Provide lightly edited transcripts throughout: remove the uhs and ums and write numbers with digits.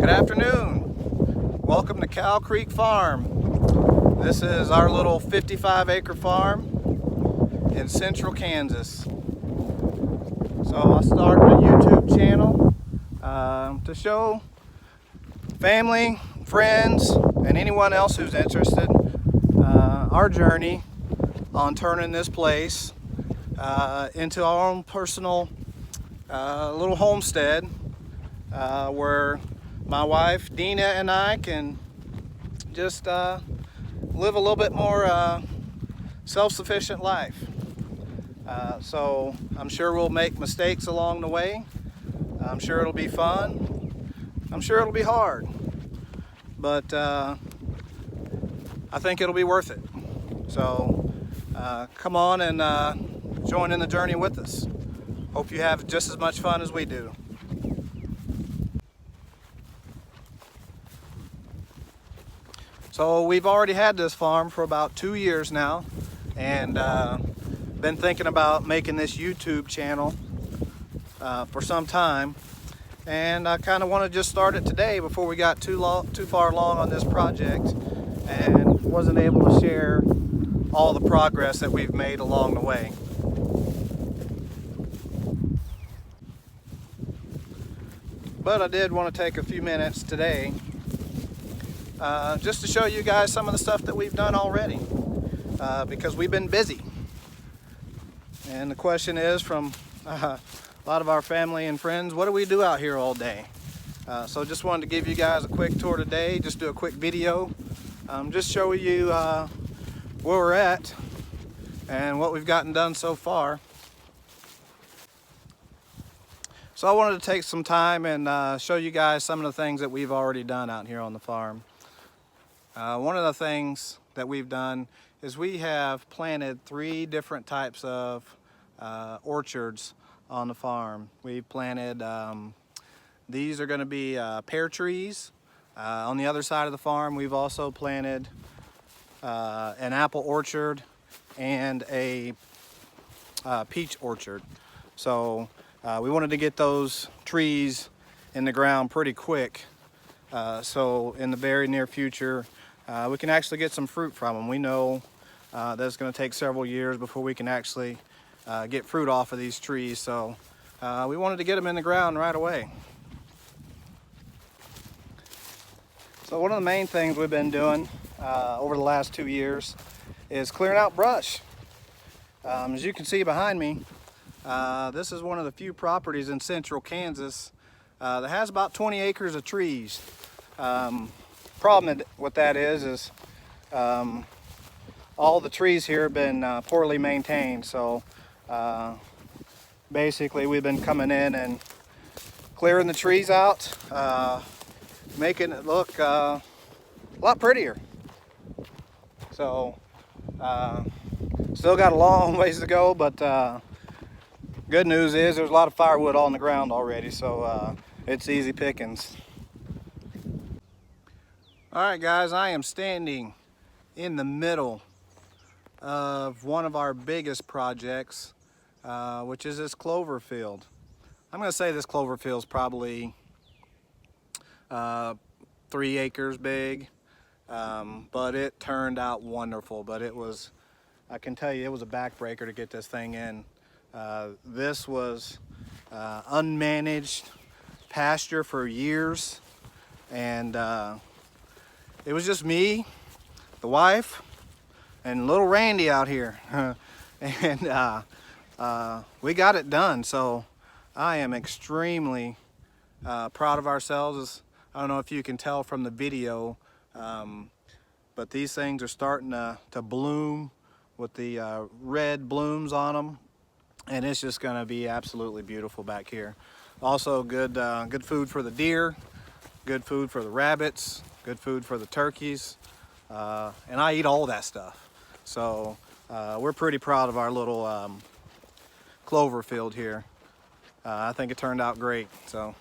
Good afternoon. Welcome to Cow Creek Farm. This is our little 55-acre farm in central Kansas. So I started a YouTube channel to show family, friends, and anyone else who's interested our journey on turning this place into our own personal little homestead where my wife Dina and I can just live a little bit more self-sufficient life. So I'm sure we'll make mistakes along the way. I'm sure it'll be fun. I'm sure it'll be hard, but I think it'll be worth it. So come on and join in the journey with us. Hope you have just as much fun as we do. So we've already had this farm for about 2 years now, and been thinking about making this YouTube channel for some time, and I kind of want to just start it today before we got too far along on this project and wasn't able to share all the progress that we've made along the way. But I did want to take a few minutes today just to show you guys some of the stuff that we've done already, because we've been busy. And the question is from a lot of our family and friends, what do we do out here all day? So just wanted to give you guys a quick tour today, just do a quick video, just show you where we're at and what we've gotten done so far. So I wanted to take some time and show you guys some of the things that we've already done out here on the farm. One of the things that we've done is we have planted 3 different types of orchards on the farm. We've planted, these are going to be pear trees. On the other side of the farm, we've also planted an apple orchard and a peach orchard. So we wanted to get those trees in the ground pretty quick, so in the very near future we can actually get some fruit from them. We know that it's going to take several years before we can actually get fruit off of these trees, so we wanted to get them in the ground right away. So one of the main things we've been doing over the last 2 years is clearing out brush. As you can see behind me, this is one of the few properties in central Kansas that has about 20 acres of trees. Problem with that is all the trees here have been poorly maintained. So basically we've been coming in and clearing the trees out, making it look a lot prettier. So still got a long ways to go, but good news is there's a lot of firewood on the ground already, so it's easy pickings. All right, guys, I am standing in the middle of one of our biggest projects, which is this clover field. I'm going to say this clover field is probably 3 acres big, but it turned out wonderful. But it was, I can tell you, it was a backbreaker to get this thing in. This was unmanaged pasture for years, and it was just me, the wife, and little Randy out here. And we got it done. So I am extremely proud of ourselves. I don't know if you can tell from the video, but these things are starting to bloom with the red blooms on them. And it's just going to be absolutely beautiful back here. Also good food for the deer, good food for the rabbits, good food for the turkeys, and I eat all that stuff. So we're pretty proud of our little clover field here. I think it turned out great. So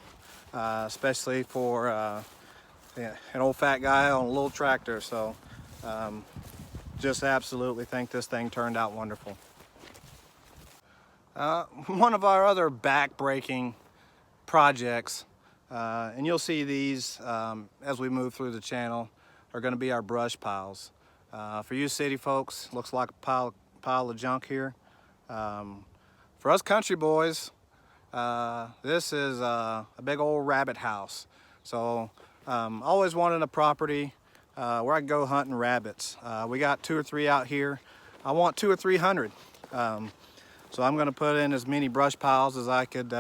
especially for an old fat guy on a little tractor. So just absolutely think this thing turned out wonderful. One of our other back-breaking projects And you'll see these as we move through the channel are going to be our brush piles. For you city folks, looks like a pile of junk here. For us country boys, this is a big old rabbit house. So always wanted a property where I can go hunting rabbits. We got 2 or 3 out here. I want 200 or 300. So I'm going to put in as many brush piles as I could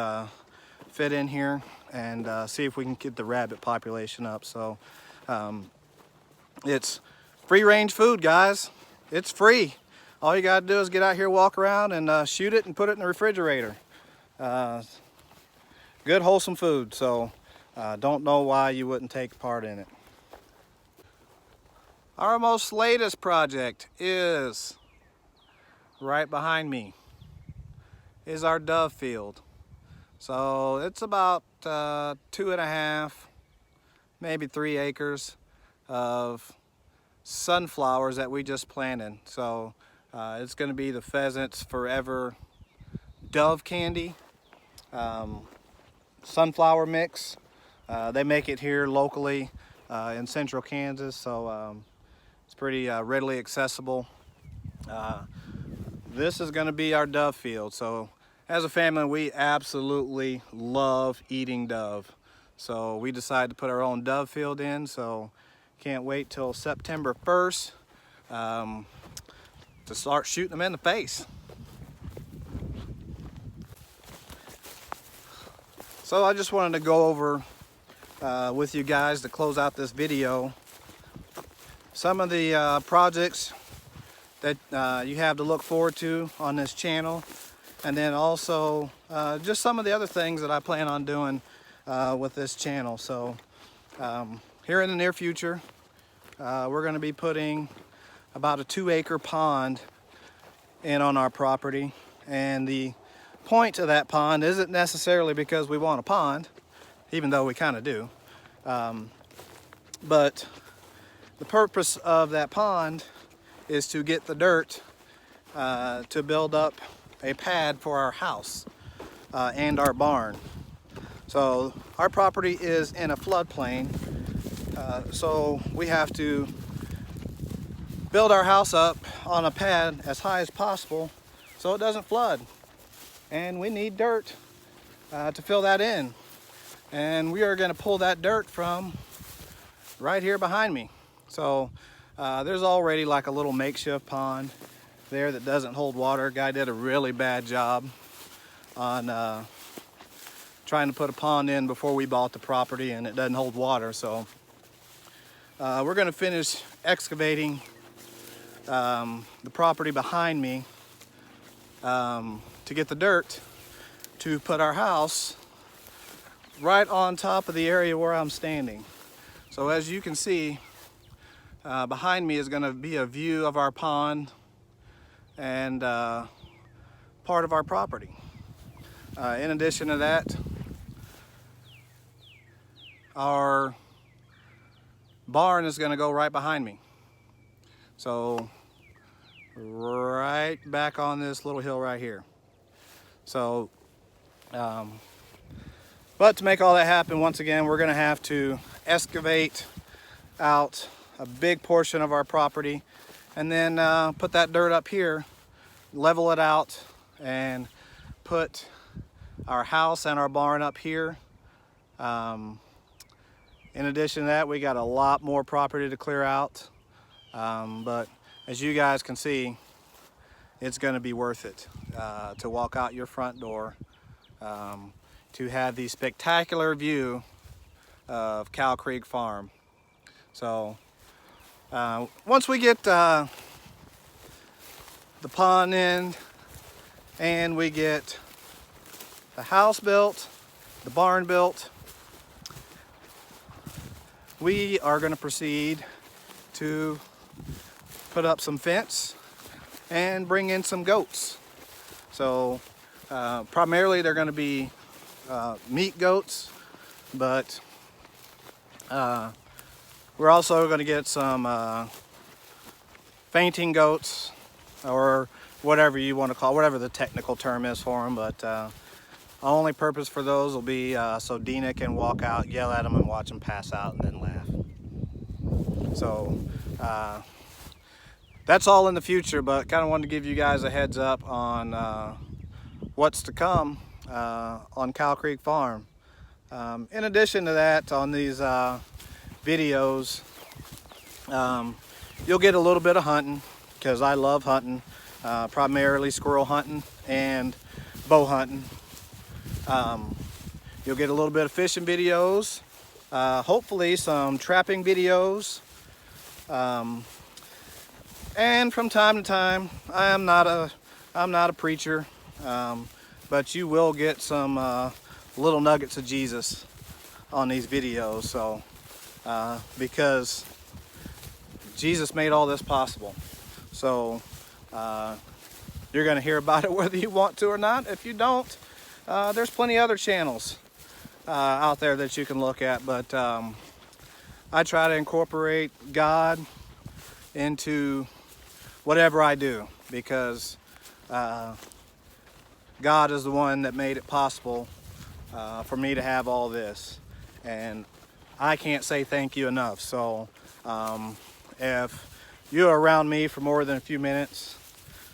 fit in here and see if we can get the rabbit population up. So it's free range food, guys. It's free. All you got to do is get out here, walk around, and shoot it and put it in the refrigerator. Good wholesome food. So don't know why you wouldn't take part in it. Our most latest project is right behind me. Is our dove field. So it's about 2.5, maybe 3 acres of sunflowers that we just planted. So it's going to be the Pheasants Forever Dove Candy sunflower mix. They make it here locally in central Kansas, so it's pretty readily accessible. This is going to be our dove field. So as a family, we absolutely love eating dove. So we decided to put our own dove field in. So can't wait till September 1st to start shooting them in the face. So I just wanted to go over with you guys to close out this video some of the projects that you have to look forward to on this channel, and then also just some of the other things that I plan on doing with this channel. So here in the near future, we're going to be putting about a 2-acre pond in on our property, and the point of that pond isn't necessarily because we want a pond, even though we kind of do, but the purpose of that pond is to get the dirt to build up a pad for our house and our barn. So our property is in a floodplain, so we have to build our house up on a pad as high as possible so it doesn't flood. And we need dirt to fill that in. And we are going to pull that dirt from right here behind me. So there's already like a little makeshift pond there that doesn't hold water. Guy did a really bad job on trying to put a pond in before we bought the property, and it doesn't hold water. So we're going to finish excavating the property behind me to get the dirt to put our house right on top of the area where I'm standing. So as you can see, behind me is going to be a view of our pond and part of our property. In addition to that, our barn is going to go right behind me. So right back on this little hill right here. So but to make all that happen, once again, we're going to have to excavate out a big portion of our property and then put that dirt up here, level it out, and put our house and our barn up here. In addition to that, we got a lot more property to clear out, but as you guys can see, it's going to be worth it to walk out your front door, to have the spectacular view of Cow Creek Farm. So once we get the pond in and we get the house built, the barn built, we are going to proceed to put up some fence and bring in some goats. So primarily they're going to be meat goats, but we're also going to get some fainting goats, or whatever you want to call, whatever the technical term is for them. But Only purpose for those will be so Dina can walk out, yell at them, and watch them pass out, and then laugh. So that's all in the future, but kind of wanted to give you guys a heads up on what's to come on Cow Creek Farm. In addition to that, on these videos, you'll get a little bit of hunting, because I love hunting, primarily squirrel hunting and bow hunting. You'll get a little bit of fishing videos, hopefully some trapping videos, and from time to time, I'm not a preacher, but you will get some little nuggets of Jesus on these videos. So because Jesus made all this possible, so you're going to hear about it whether you want to or not. If you don't, there's plenty of other channels out there that you can look at, but I try to incorporate God into whatever I do, because God is the one that made it possible for me to have all this, and I can't say thank you enough. So if you're around me for more than a few minutes,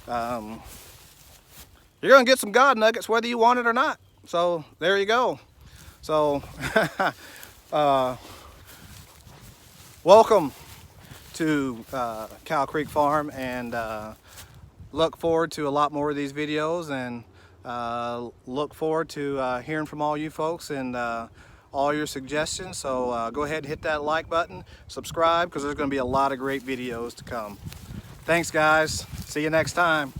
you're gonna get some God nuggets whether you want it or not. So there you go. So welcome to Cow Creek Farm, and look forward to a lot more of these videos, and look forward to hearing from all you folks and all your suggestions. So go ahead and hit that like button, subscribe, because there's going to be a lot of great videos to come. Thanks guys, see you next time.